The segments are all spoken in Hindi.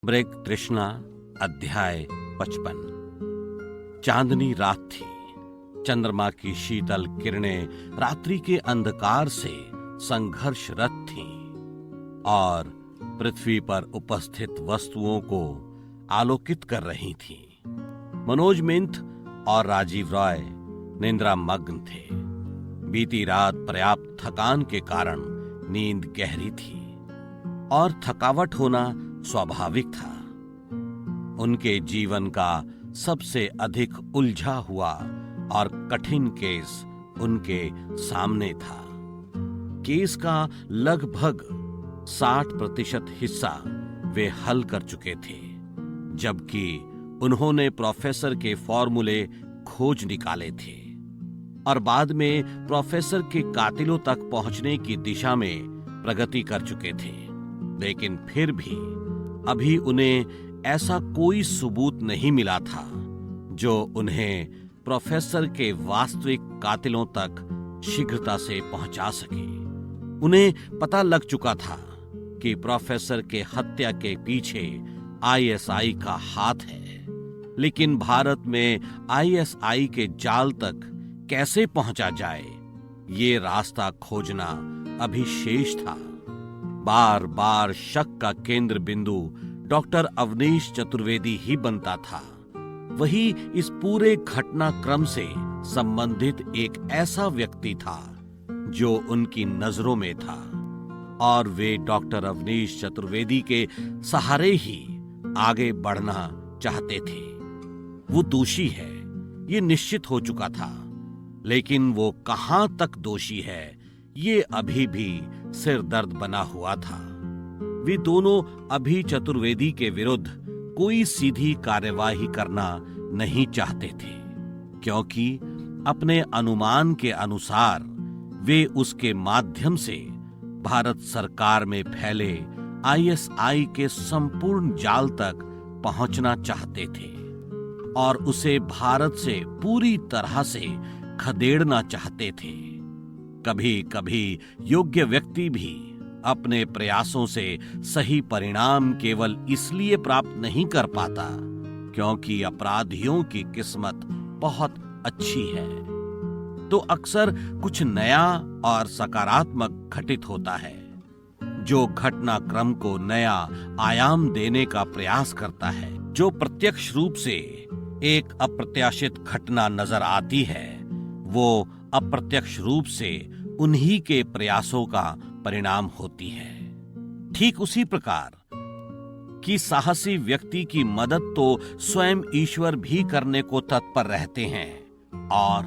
मृग तृष्णा अध्याय 55। चांदनी रात थी। चंद्रमा की शीतल किरणें रात्रि के अंधकार से संघर्षरत थीं और पृथ्वी पर उपस्थित वस्तुओं को आलोकित कर रही थीं। मनोज मिंथ और राजीव रॉय निद्रा मग्न थे। बीती रात पर्याप्त थकान के कारण नींद गहरी थी और थकावट होना स्वाभाविक था। उनके जीवन का सबसे अधिक उलझा हुआ और कठिन केस उनके सामने था। केस का लगभग 60% हिस्सा वे हल कर चुके थे, जबकि उन्होंने प्रोफेसर के फॉर्मूले खोज निकाले थे और बाद में प्रोफेसर के कातिलों तक पहुंचने की दिशा में प्रगति कर चुके थे। लेकिन फिर भी अभी उन्हें ऐसा कोई सबूत नहीं मिला था जो उन्हें प्रोफेसर के वास्तविक कातिलों तक शीघ्रता से पहुंचा सके। उन्हें पता लग चुका था कि प्रोफेसर के हत्या के पीछे आईएसआई का हाथ है, लेकिन भारत में आईएसआई के जाल तक कैसे पहुंचा जाए, ये रास्ता खोजना अभी शेष था। बार बार शक का केंद्र बिंदु डॉक्टर अवनीश चतुर्वेदी ही बनता था। वही इस पूरे घटनाक्रम से संबंधित एक ऐसा व्यक्ति था जो उनकी नजरों में था और वे डॉक्टर अवनीश चतुर्वेदी के सहारे ही आगे बढ़ना चाहते थे। वो दोषी है, ये निश्चित हो चुका था, लेकिन वो कहां तक दोषी है ये अभी भी सिर दर्द बना हुआ था। वे दोनों अभी चतुर्वेदी के विरुद्ध कोई सीधी कार्यवाही करना नहीं चाहते थे, क्योंकि अपने अनुमान के अनुसार वे उसके माध्यम से भारत सरकार में फैले आईएसआई के संपूर्ण जाल तक पहुंचना चाहते थे और उसे भारत से पूरी तरह से खदेड़ना चाहते थे। कभी कभी योग्य व्यक्ति भी अपने प्रयासों से सही परिणाम केवल इसलिए प्राप्त नहीं कर पाता क्योंकि अपराधियों की किस्मत बहुत अच्छी है। तो अक्सर कुछ नया और सकारात्मक घटित होता है जो घटनाक्रम को नया आयाम देने का प्रयास करता है। जो प्रत्यक्ष रूप से एक अप्रत्याशित घटना नजर आती है, वो अप्रत्यक्ष रूप से उन्हीं के प्रयासों का परिणाम होती है। ठीक उसी प्रकार कि साहसी व्यक्ति की मदद तो स्वयं ईश्वर भी करने को तत्पर रहते हैं और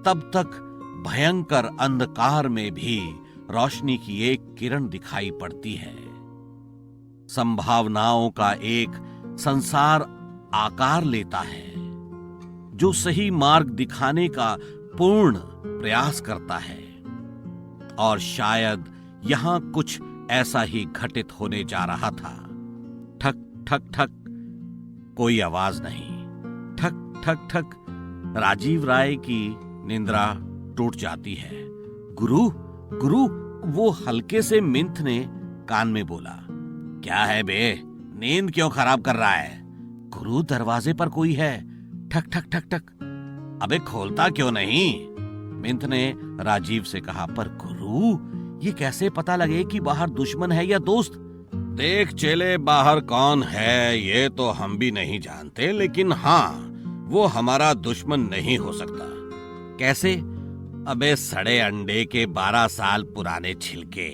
तब तक भयंकर अंधकार में भी रोशनी की एक किरण दिखाई पड़ती है। संभावनाओं का एक संसार आकार लेता है जो सही मार्ग दिखाने का पूर्ण प्रयास करता है। और शायद यहां कुछ ऐसा ही घटित होने जा रहा था। ठक ठक ठक, कोई आवाज नहीं। ठक ठक ठक, राजीव राय की निंद्रा टूट जाती है। गुरु गुरु, वो हल्के से मिंथ ने कान में बोला। क्या है बे, नींद क्यों खराब कर रहा है? गुरु, दरवाजे पर कोई है। ठक ठक ठक ठक। अबे खोलता क्यों नहीं? मिंथ ने राजीव से कहा। पर गुरु, ये कैसे पता लगे कि बाहर दुश्मन है या दोस्त? देख चेले, बाहर कौन है ये तो हम भी नहीं जानते, लेकिन हाँ, वो हमारा दुश्मन नहीं हो सकता। कैसे? अबे सड़े अंडे के 12 साल पुराने छिलके।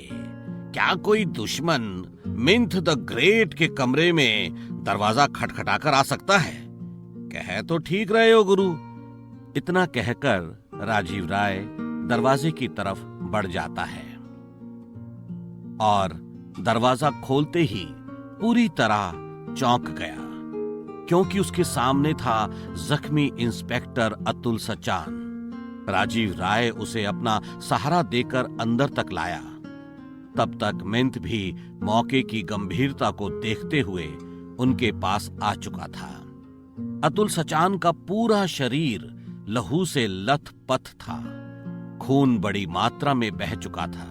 क्या कोई दुश्मन मिंथ द ग्रेट के कमरे में दरवाजा खटखटाकर आ सकता है? कह तो ठीक रहे हो गुरु। इतना कहकर राजीव राय दरवाजे की तरफ बढ़ जाता है और दरवाजा खोलते ही पूरी तरह चौंक गया, क्योंकि उसके सामने था जख्मी इंस्पेक्टर अतुल सचान। राजीव राय उसे अपना सहारा देकर अंदर तक लाया। तब तक मिंथ भी मौके की गंभीरता को देखते हुए उनके पास आ चुका था। अतुल सचान का पूरा शरीर लहू से लथपथ था। खून बड़ी मात्रा में बह चुका था।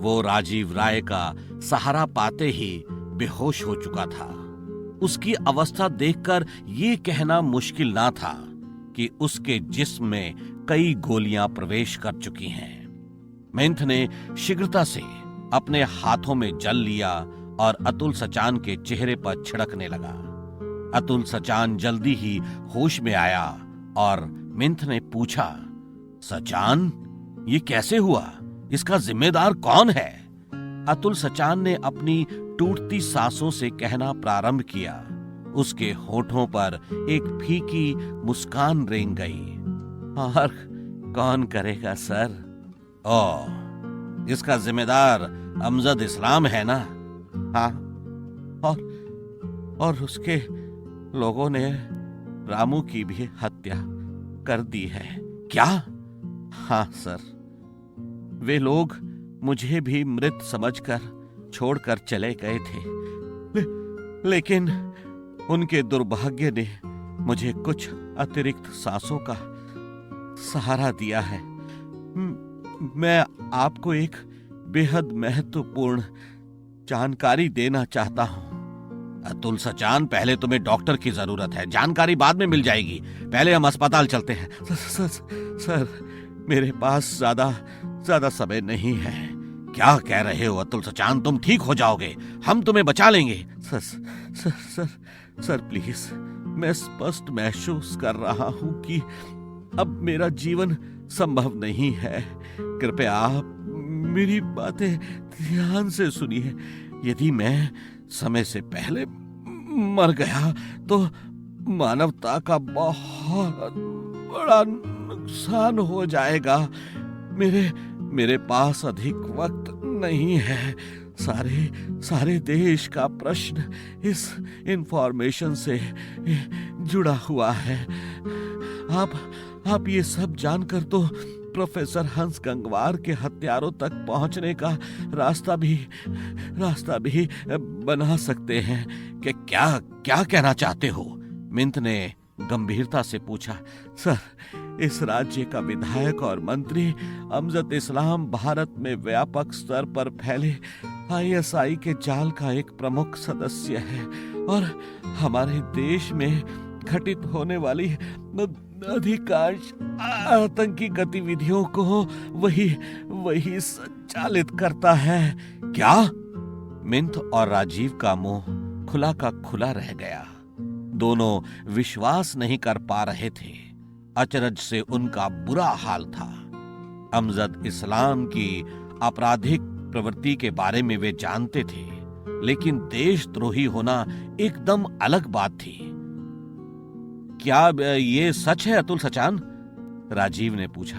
वो राजीव राय का सहारा पाते ही बेहोश हो चुका था। उसकी अवस्था देखकर यह कहना मुश्किल ना था कि उसके जिस्म में कई गोलियां प्रवेश कर चुकी हैं। मिंथ ने शीघ्रता से अपने हाथों में जल लिया और अतुल सचान के चेहरे पर छिड़कने लगा। अतुल सचान जल्दी ही होश में आया और मिंथ ने पूछा, सचान, ये कैसे हुआ? इसका जिम्मेदार कौन है? अतुल सचान ने अपनी टूटती सांसों से कहना प्रारंभ किया। उसके होठों पर एक फीकी मुस्कान रेंग गई। और कौन करेगा सर? ओ, इसका जिम्मेदार अमजद इस्लाम है ना? हाँ, और उसके लोगों ने रामू की भी हत्या कर दी है। क्या? हाँ सर, वे लोग मुझे भी मृत समझकर छोड़कर चले गए थे, लेकिन उनके दुर्भाग्य ने मुझे कुछ अतिरिक्त सांसों का सहारा दिया है। मैं आपको एक बेहद महत्वपूर्ण जानकारी देना चाहता हूं। अतुल सचान, पहले तुम्हें डॉक्टर की जरूरत है, जानकारी बाद में मिल जाएगी। पहले हम अस्पताल चलते हैं। सर, मेरे पास ज्यादा समय नहीं है। क्या कह रहे हो अतुल सचान? तुम ठीक हो जाओगे, हम तुम्हें बचा लेंगे। सर प्लीज, मैं स्पष्ट महसूस कर रहा हूं कि अब मेरा जीवन संभव नहीं है। कृपया आप मेरी बातें ध्यान से सुनिए। यदि मैं समय से पहले मर गया तो मानवता का बहुत बड़ा नुकसान हो जाएगा। मेरे पास अधिक वक्त नहीं है। सारे देश का प्रश्न इस इंफॉर्मेशन से जुड़ा हुआ है। आप ये सब जानकर तो प्रोफेसर हंस गंगवार के हत्यारों तक पहुंचने का रास्ता भी बना सकते हैं। क्या कहना चाहते हो? मिंथ ने गंभीरता से पूछा। सर, इस राज्य का विधायक और मंत्री अमजद इस्लाम भारत में व्यापक स्तर पर फैले आईएसआई के जाल का एक प्रमुख सदस्य है और हमारे देश में घटित होने वाली अधिकांश आतंकी गतिविधियों को वही संचालित करता है। क्या? मिंथ और राजीव का मुंह खुला का खुला रह गया। दोनों विश्वास नहीं कर पा रहे थे। अचरज से उनका बुरा हाल था। अमजद इस्लाम की आपराधिक प्रवृत्ति के बारे में वे जानते थे, लेकिन देशद्रोही होना एकदम अलग बात थी। क्या ये सच है अतुल सचान? राजीव ने पूछा।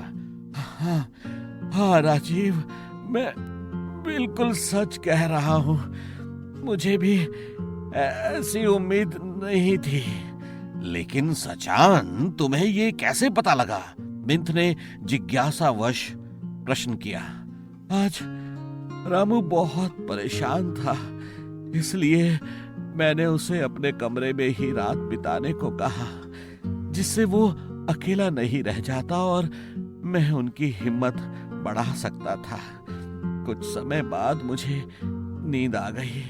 हाँ राजीव, मैं बिल्कुल सच कह रहा हूं। मुझे भी ऐसी उम्मीद नहीं थी। लेकिन सचान, तुम्हें ये कैसे पता लगा? मिंथ ने जिज्ञासावश प्रश्न किया। आज रामू बहुत परेशान था, इसलिए मैंने उसे अपने कमरे में ही रात बिताने को कहा, जिससे वो अकेला नहीं रह जाता और मैं उनकी हिम्मत बढ़ा सकता था। कुछ समय बाद मुझे नींद आ गई।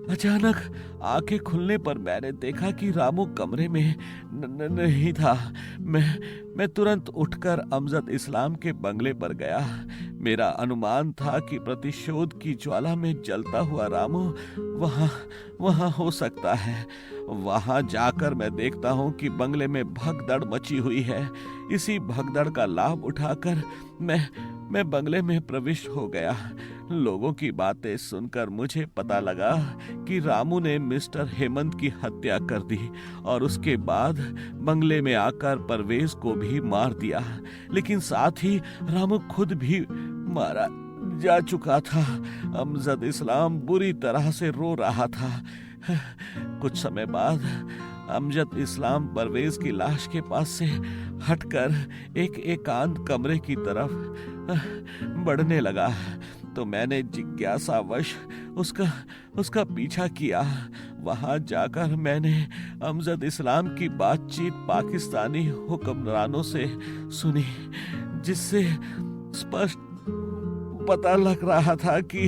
अचानक आंखें खुलने पर मैंने देखा कि रामू कमरे में नहीं था। मैं तुरंत उठकर अमजद इस्लाम के बंगले पर गया। मेरा अनुमान था कि प्रतिशोध की ज्वाला में जलता हुआ रामू वहां हो सकता है। वहां जाकर मैं देखता हूं कि बंगले में भगदड़ मची हुई है। इसी भगदड़ का लाभ उठाकर मैं बंगले में प्रविष्ट हो गया। लोगों की बातें सुनकर मुझे पता लगा कि रामू ने मिस्टर हेमंत की हत्या कर दी और उसके बाद बंगले में आकर परवेज को भी मार दिया। लेकिन साथ ही रामू खुद भी मारा जा चुका था। अमजद इस्लाम बुरी तरह से रो रहा था। कुछ समय बाद अमजद इस्लाम परवेज की लाश के पास से हटकर एक एकांत कमरे की तरफ बढ़ने लगा, तो मैंने जिज्ञासावश उसका पीछा किया। वहां जाकर मैंने अमजद इस्लाम की बातचीत पाकिस्तानी हुक्मरानों से सुनी, जिससे स्पष्ट पता लग रहा था कि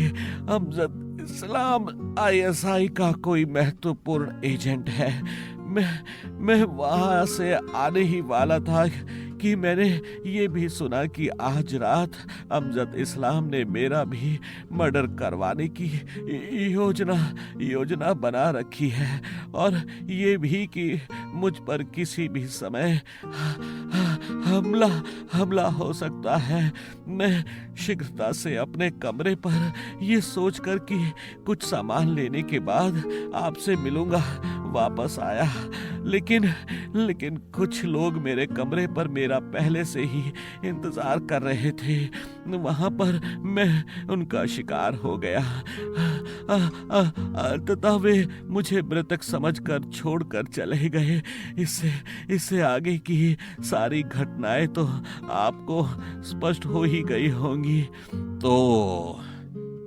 अमजद इस्लाम आईएसआई का कोई महत्वपूर्ण एजेंट है। मैं वहां से आने ही वाला था कि मैंने ये भी सुना कि आज रात अमजद इस्लाम ने मेरा भी मर्डर करवाने की योजना बना रखी है, और ये भी कि मुझ पर किसी भी समय हमला हो सकता है। मैं शीघ्रता से अपने कमरे पर ये सोचकर कि कुछ सामान लेने के बाद आपसे मिलूंगा वापस आया, लेकिन कुछ लोग मेरे कमरे पर मेरा पहले से ही इंतजार कर रहे थे। वहां पर मैं उनका शिकार हो गया। तथा वे मुझे मृतक समझकर छोड़कर चले गए। इससे आगे की सारी घटनाएं तो आपको स्पष्ट हो ही गई होंगी। तो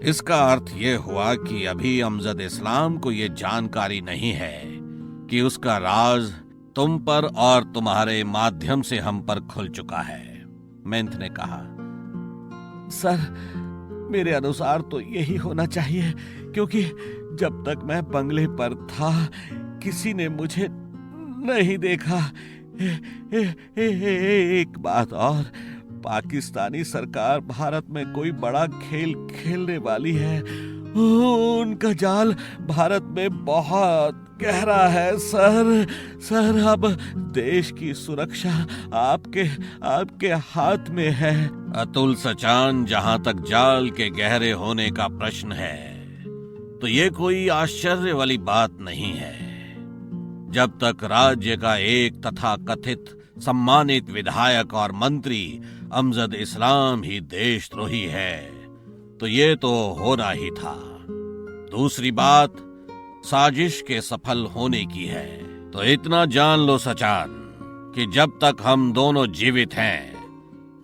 इसका अर्थ ये हुआ कि अभी अमजद इस्लाम को ये जानकारी नहीं है कि उसका राज तुम पर और तुम्हारे माध्यम से हम पर खुल चुका है, मेंथ ने कहा। सर, मेरे अनुसार तो यही होना चाहिए, क्योंकि जब तक मैं बंगले पर था किसी ने मुझे नहीं देखा। एक बात और, पाकिस्तानी सरकार भारत में कोई बड़ा खेल खेलने वाली है। उनका जाल भारत में बहुत गहरा है सर। अब देश की सुरक्षा आपके हाथ में है। अतुल सचान, जहां तक जाल के गहरे होने का प्रश्न है तो ये कोई आश्चर्य वाली बात नहीं है। जब तक राज्य का एक तथाकथित सम्मानित विधायक और मंत्री अमजद इस्लाम ही देशद्रोही है तो ये तो होना ही था। दूसरी बात साजिश के सफल होने की है। तो इतना जान लो सचान कि जब तक हम दोनों जीवित हैं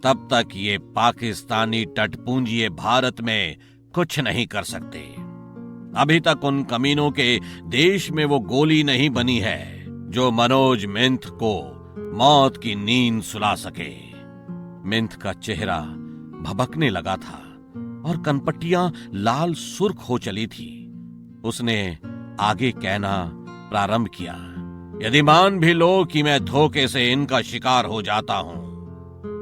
तब तक ये पाकिस्तानी टटपूंजिए भारत में कुछ नहीं कर सकते। अभी तक उन कमीनों के देश में वो गोली नहीं बनी है जो मनोज मेंथ को मौत की नींद सुला सके। मेंथ का चेहरा भभकने लगा था और कनपट्टियां लाल सुर्ख हो चली थी। उसने आगे कहना प्रारंभ किया, यदि मान भी लो कि मैं धोखे से इनका शिकार हो जाता हूं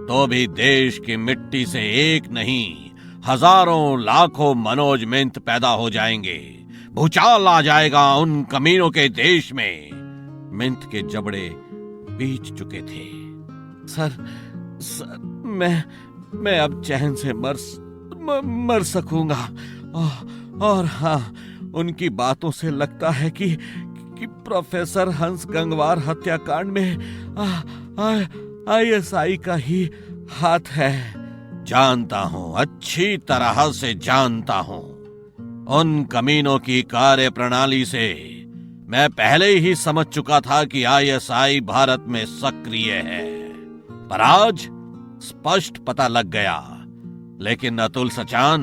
तो भी देश की मिट्टी से एक नहीं हजारों लाखों मनोज मेंथ पैदा हो जाएंगे। भूचाल आ जाएगा उन कमीनों के देश में। मेंथ के जबड़े पीच चुके थे। सर, मैं अब चैन से मर सकूंगा। और हाँ, उनकी बातों से लगता है कि प्रोफेसर हंस गंगवार हत्याकांड में आईएसआई का ही हाथ है। जानता हूं, अच्छी तरह से जानता हूं। उन कमीनों की कार्य प्रणाली से मैं पहले ही समझ चुका था कि आईएसआई भारत में सक्रिय है, पर आज स्पष्ट पता लग गया। लेकिन अतुल सचान,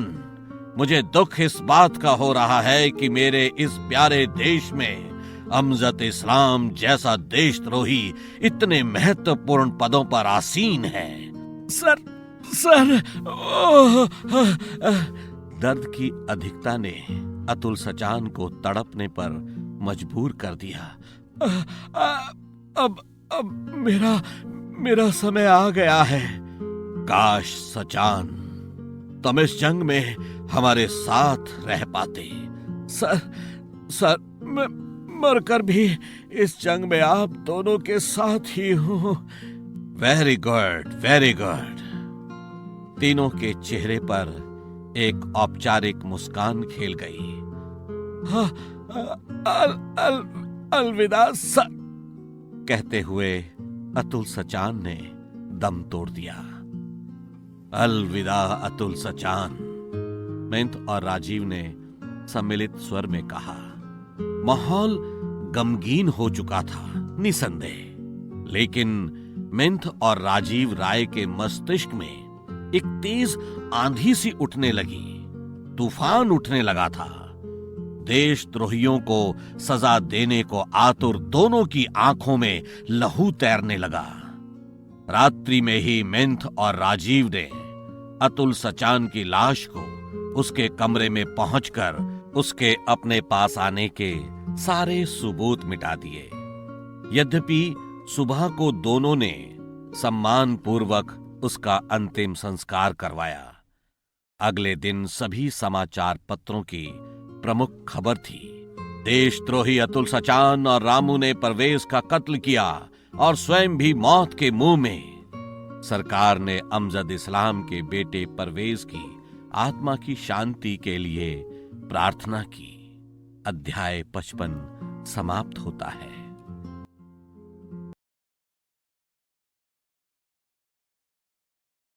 मुझे दुख इस बात का हो रहा है कि मेरे इस प्यारे देश में अमजद इस्लाम जैसा देशद्रोही इतने महत्वपूर्ण पदों पर आसीन है। सर, दर्द की अधिकता ने अतुल सचान को तड़पने पर मजबूर कर दिया। अब मेरा समय आ गया है। काश सचान, तुम इस जंग में हमारे साथ रह पाते। सर, मैं मरकर भी इस जंग में आप दोनों के साथ ही हूं। Very good, very good. तीनों के चेहरे पर एक औपचारिक मुस्कान खेल गई। अलविदा सर, कहते हुए अतुल सचान ने दम तोड़ दिया। अलविदा अतुल सचान, मेंथ और राजीव ने सम्मिलित स्वर में कहा। माहौल गमगीन हो चुका था निसंदेह, लेकिन मेंथ और राजीव राय के मस्तिष्क में एक तेज आंधी सी उठने लगी। तूफान उठने लगा था। देशद्रोहियों को सजा देने को आतुर दोनों की आंखों में लहू तैरने लगा। रात्रि में ही मेंथ और राजीव ने अतुल सचान की लाश को उसके कमरे में पहुंचकर उसके अपने पास आने के सारे सबूत मिटा दिए। यद्यपि सुबह को दोनों ने सम्मान पूर्वक उसका अंतिम संस्कार करवाया। अगले दिन सभी समाचार पत्रों की प्रमुख खबर थी, देशद्रोही अतुल सचान और रामू ने परवेज का कत्ल किया और स्वयं भी मौत के मुंह में। सरकार ने अमजद इस्लाम के बेटे परवेज की आत्मा की शांति के लिए प्रार्थना की। अध्याय 55 समाप्त होता है।